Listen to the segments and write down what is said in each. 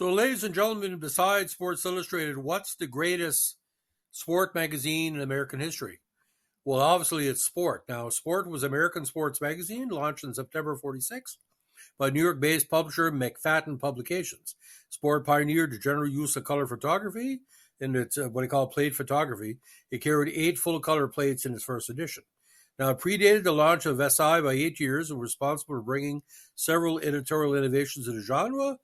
So, ladies and gentlemen, besides Sports Illustrated, what's the greatest sport magazine in American history? Well, obviously, it's Sport. Now, Sport was American sports magazine launched in September 46 by New York-based publisher McFadden Publications. Sport pioneered the general use of color photography in its what they call plate photography. It carried 8 full-color plates in its first edition. Now, it predated the launch of SI by 8 years and was responsible for bringing several editorial innovations to the genre,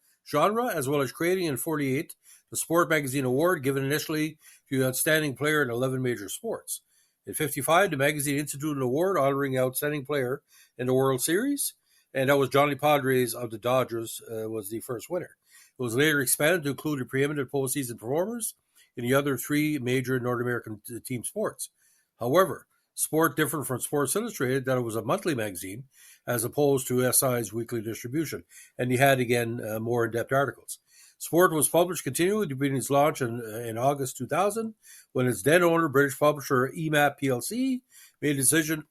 as well as creating in 48 the Sport Magazine Award, given initially to the outstanding player in 11 major sports. In 55, the magazine instituted an award honoring the outstanding player in the World Series, and that was Johnny Padres of the Dodgers was the first winner. It was later expanded to include the preeminent postseason performers in the other 3 major North American team sports. However, Sport differed from Sports Illustrated that it was a monthly magazine as opposed to SI's weekly distribution, and he had, again, more in-depth articles. Sport was published continually between its launch in August 2000, when its then-owner, British publisher EMAP plc, made a decision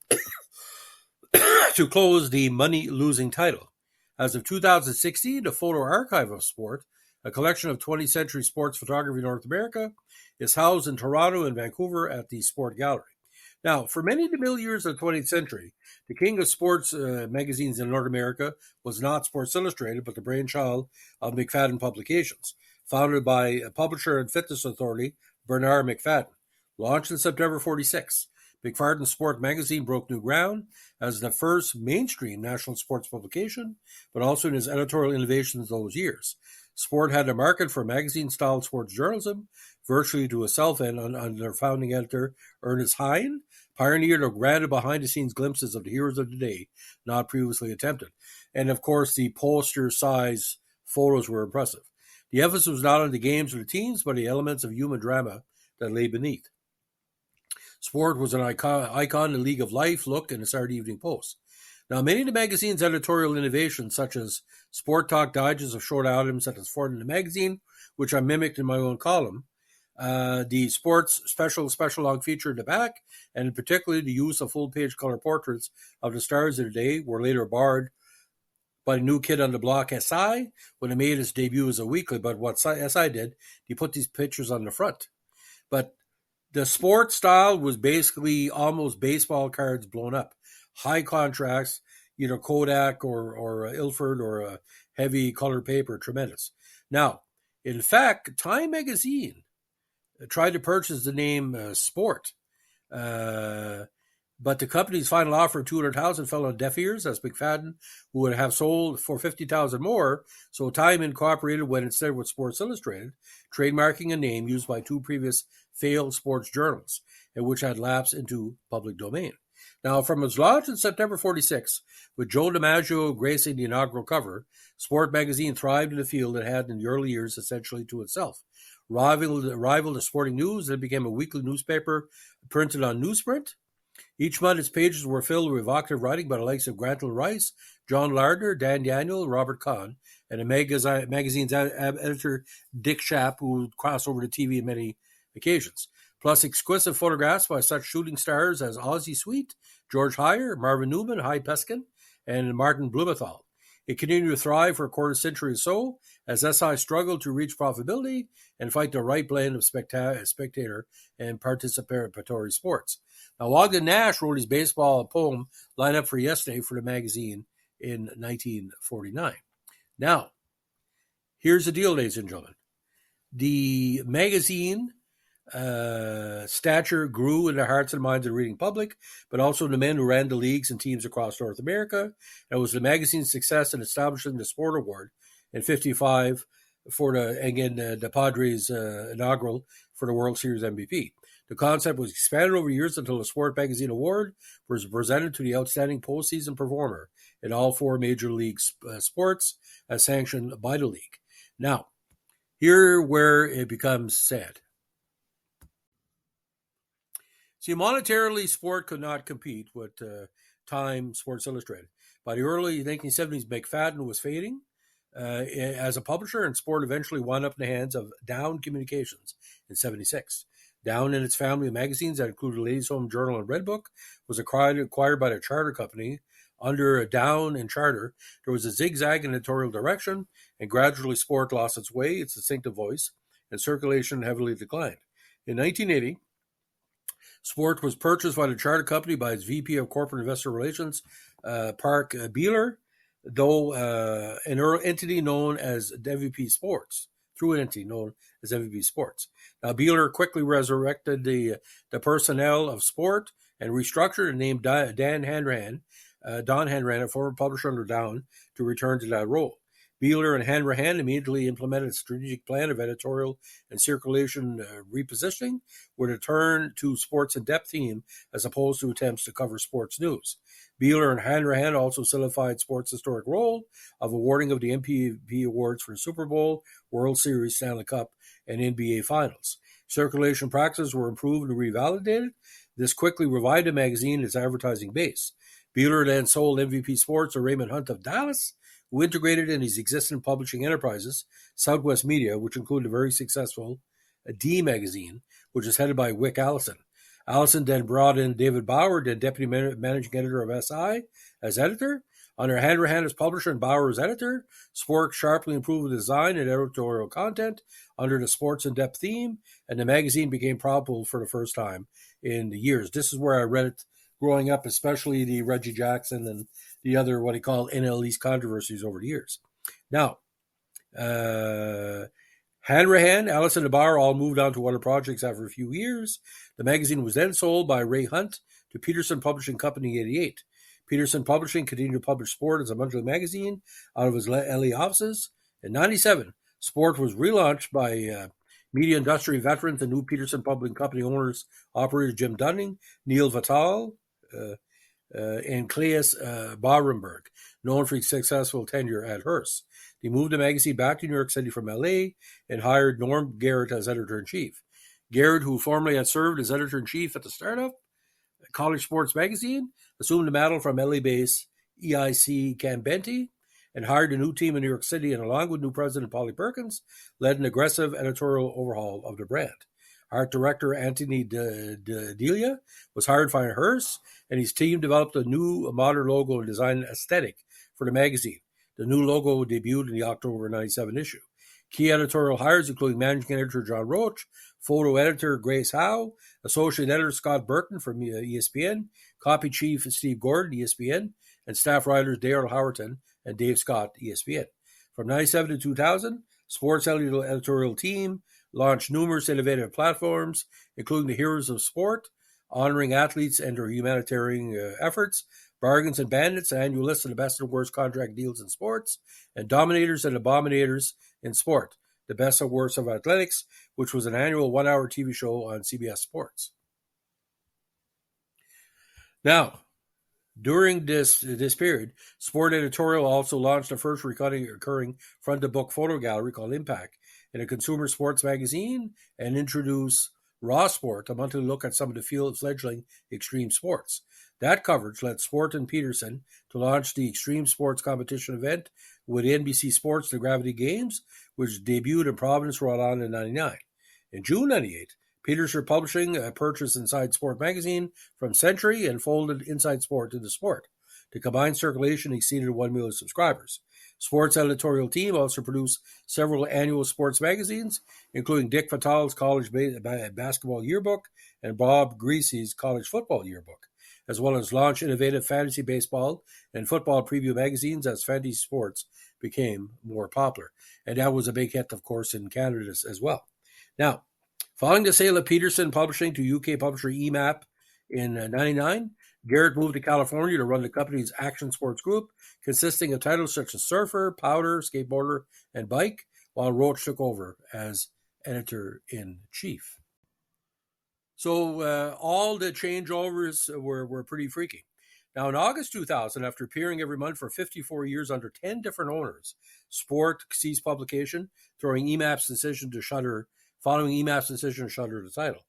to close the money-losing title. As of 2016, the photo archive of Sport, a collection of 20th century sports photography in North America, is housed in Toronto and Vancouver at the Sport Gallery. Now, for many of the middle years of the 20th century, the king of sports magazines in North America was not Sports Illustrated, but the brainchild of McFadden Publications, founded by a publisher and fitness authority, Bernard McFadden. Launched in September 46, McFadden's Sport magazine broke new ground as the first mainstream national sports publication, but also in its editorial innovations those years. Sport had a market for magazine-style sports journalism, virtually to itself, and under their founding editor, Ernest Hein, pioneered or granted behind-the-scenes glimpses of the heroes of the day, not previously attempted. And, of course, the poster-size photos were impressive. The emphasis was not on the games or the teams, but the elements of human drama that lay beneath. Sport was an icon in the League of Life, Look, and the Saturday Evening Post. Now, many of the magazine's editorial innovations, such as Sport Talk Digest of short items at the front of the magazine, which I mimicked in my own column, the sports special long feature in the back, and particularly the use of full-page color portraits of the stars of the day, were later barred by the New Kid on the Block SI when it made its debut as a weekly. But what SI did, he put these pictures on the front. But the sport style was basically almost baseball cards blown up. High contrast, either Kodak or Ilford or a heavy color paper, tremendous. Now, in fact, Time magazine tried to purchase the name Sport, but the company's final offer of $200,000 fell on deaf ears, as McFadden, who would have sold for $50,000 more. So Time incorporated went instead with Sports Illustrated, trademarking a name used by 2 previous failed sports journals, and which had lapsed into public domain. Now, from its launch in September 46, with Joe DiMaggio gracing the inaugural cover, Sport magazine thrived in a field it had in the early years essentially to itself. Rivaled the Sporting News, it became a weekly newspaper printed on newsprint. Each month, its pages were filled with evocative writing by the likes of Granville Rice, John Lardner, Dan Daniel, Robert Kahn, and the magazine's editor, Dick Schaap, who would cross over to TV on many occasions. Plus exquisite photographs by such shooting stars as Ozzie Sweet, George Heyer, Marvin Newman, Hy Peskin, and Martin Blumenthal. It continued to thrive for a quarter century or so as SI struggled to reach profitability and fight the right blend of spectator and participatory sports. Now, Ogden Nash wrote his baseball poem, Line Up for Yesterday, for the magazine in 1949. Now, here's the deal, ladies and gentlemen. The magazine stature grew in the hearts and minds of the reading public, but also the men who ran the leagues and teams across North America. It was the magazine's success in establishing the Sport Award in 55 for the Padres inaugural for the World Series MVP. The concept was expanded over years until the Sport Magazine Award was presented to the outstanding postseason performer in all 4 major league sports as sanctioned by the league. Now, here where it becomes sad. See, monetarily, Sport could not compete with Time, Sports Illustrated. By the early 1970s, McFadden was fading as a publisher, and Sport eventually wound up in the hands of Down Communications in 76. Down and its family of magazines that included Ladies' Home Journal and Redbook was acquired by the charter company Under Down and Charter, there was a zigzag in editorial direction, and gradually sport lost its way, its distinctive voice, and circulation heavily declined. In 1980, Sport was purchased by the Charter Company by its VP of Corporate Investor Relations, Park Beeler, though an entity known as MVP Sports, through an entity known as MVP Sports. Now, Beeler quickly resurrected the personnel of Sport and restructured and named Don Hanrahan, a former publisher under Down, to return to that role. Beeler and Hanrahan immediately implemented a strategic plan of editorial and circulation repositioning with a turn to sports in-depth theme as opposed to attempts to cover sports news. Beeler and Hanrahan also solidified sports' historic role of awarding of the MVP awards for the Super Bowl, World Series, Stanley Cup, and NBA Finals. Circulation practices were improved and revalidated. This quickly revived the magazine and its advertising base. Beeler then sold MVP Sports to Raymond Hunt of Dallas, who integrated in his existing publishing enterprises, Southwest Media, which included a very successful D magazine, which is headed by Wick Allison. Allison then brought in David Bauer, the deputy managing editor of SI, as editor. Under Hanrahan as publisher and Bauer as editor, Sport sharply improved the design and editorial content under the sports in-depth theme, and the magazine became profitable for the first time in the years. This is where I read it growing up, especially the Reggie Jackson and the other, what he called NL East controversies over the years. Now, Hanrahan, Allison, and Bauer all moved on to other projects after a few years. The magazine was then sold by Ray Hunt to Peterson Publishing Company in 1988. Peterson Publishing continued to publish Sport as a monthly magazine out of his LA offices. In 1997, Sport was relaunched by media industry veterans, the new Peterson Publishing Company owners, operators Jim Dunning, Neil Vital, and Claes Barenberg, known for his successful tenure at Hearst. They moved the magazine back to New York City from LA and hired Norm Garrett as editor-in-chief. Garrett, who formerly had served as editor-in-chief at the startup College Sports Magazine, assumed the mantle from LA-based EIC Cambenti and hired a new team in New York City, and along with new president Polly Perkins, led an aggressive editorial overhaul of the brand. Art director Anthony Delia was hired by Hearst, and his team developed a new modern logo and design aesthetic for the magazine. The new logo debuted in the October 1997 issue. Key editorial hires including managing editor John Roach, photo editor Grace Howe, associate editor Scott Burton from ESPN, copy chief Steve Gordon, ESPN, and staff writers Daryl Howerton and Dave Scott, ESPN. From 1997 to 2000, Sports editorial team launched numerous innovative platforms, including the Heroes of Sport, honoring athletes and their humanitarian efforts, Bargains and Bandits, an annual list of the best and worst contract deals in sports, and Dominators and Abominators in Sport, the best and worst of athletics, which was an annual one-hour TV show on CBS Sports. Now, during this period, Sport Editorial also launched the first recurring front-to-book photo gallery called Impact in a consumer sports magazine and introduced Raw Sport, a monthly look at some of the fledgling extreme sports. That coverage led Sport and Peterson to launch the Extreme Sports Competition event with NBC Sports The Gravity Games, which debuted in Providence, Rhode Island in 1999. In June 1998, Peterson Publishing purchased Inside Sport magazine from Century and folded Inside Sport into Sport. The combined circulation exceeded 1 million subscribers. Sports editorial team also produced several annual sports magazines, including Dick Vitale's College Basketball Yearbook and Bob Greasy's College Football Yearbook, as well as launch innovative fantasy baseball and football preview magazines as fantasy sports became more popular. And that was a big hit, of course, in Canada as well. Now, following the sale of Peterson Publishing to UK publisher EMAP in 1999, Garrett moved to California to run the company's action sports group, consisting of titles such as Surfer, Powder, Skateboarder, and Bike, while Roach took over as editor-in-chief. So all the changeovers were pretty freaky. Now, in August 2000, after appearing every month for 54 years under 10 different owners, Sport ceased publication, following EMAP's decision to shutter the title.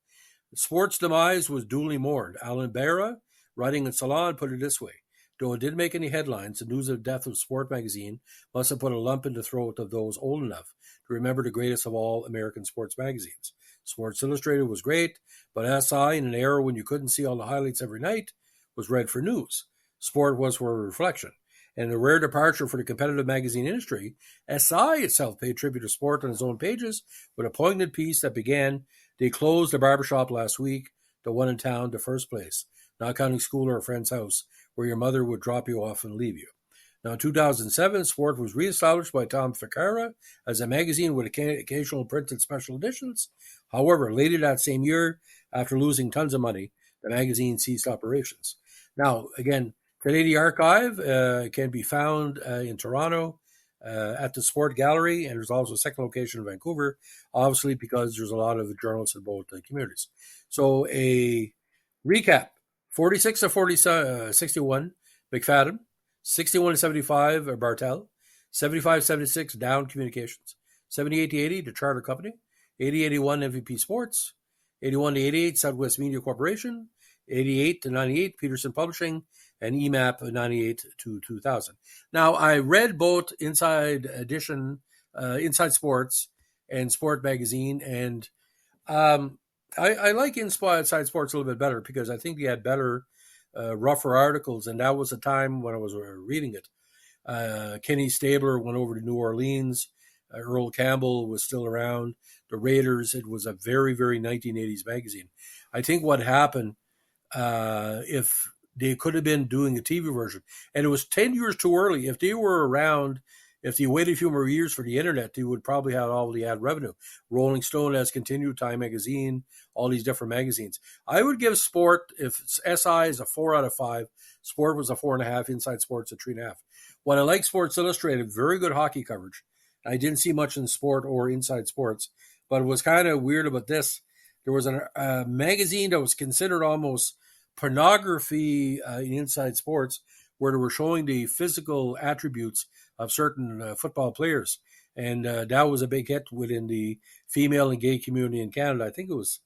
Sport's demise was duly mourned. Alan Barra, writing in Salon, put it this way: though it didn't make any headlines, the news of the death of Sport magazine must have put a lump in the throat of those old enough to remember the greatest of all American sports magazines. Sports Illustrated was great, but SI, in an era when you couldn't see all the highlights every night, was read for news. sport was for reflection. And a rare departure for the competitive magazine industry, SI itself paid tribute to sport on its own pages with a poignant piece that began, "They closed the barbershop last week, the one in town, the first place, not counting school or a friend's house, where your mother would drop you off and leave you." Now, in 2007, Sport was reestablished by Tom Ficarra as a magazine with occasional printed special editions. However, later that same year, after losing tons of money, the magazine ceased operations. Now, again, today the archive can be found in Toronto at the Sport Gallery, and there's also a second location in Vancouver, obviously because there's a lot of journalists in both communities. So a recap: 46 to 61, McFadden; 61 to 75, Bartel; 75-76, Down Communications; 78 to 80, the Charter Company; 80-81, MVP Sports; 81 to 88, Southwest Media Corporation; 88 to 98, Peterson Publishing; and EMAP 98 to 2000. Now, I read both Inside Edition, Inside Sports, and Sport Magazine, and I like Inside Sports a little bit better because I think they had better, rougher articles, and that was the time when I was reading it. Kenny Stabler went over to New Orleans. Earl Campbell was still around. The Raiders, it was a very, very 1980s magazine. I think what happened, if they could have been doing a TV version, and it was 10 years too early. If they were around, if they waited a few more years for the internet, they would probably have all the ad revenue. Rolling Stone has continued, Time Magazine, all these different magazines. I would give Sport, if SI is a 4 out of 5, Sport was a 4.5, Inside Sports a 3.5. What I like Sports Illustrated, very good hockey coverage. I didn't see much in Sport or Inside Sports, but it was kind of weird about this. There was a magazine that was considered almost pornography in Inside Sports, where they were showing the physical attributes of certain football players. And that was a big hit within the female and gay community in Canada. I think it was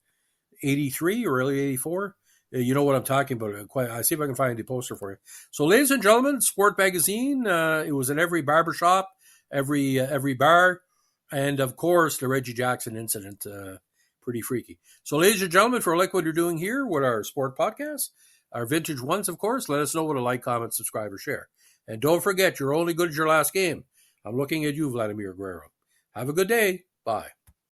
83 or early 84. You know what I'm talking about. I see if I can find the poster for you. So, ladies and gentlemen, Sport Magazine, it was in every barbershop, every bar, and of course, the Reggie Jackson incident, pretty freaky. So, ladies and gentlemen, for like what you're doing here with our sport podcast, our vintage ones, of course, let us know what a like, comment, subscribe, or share. And don't forget, you're only good as your last game. I'm looking at you, Vladimir Guerrero. Have a good day. Bye.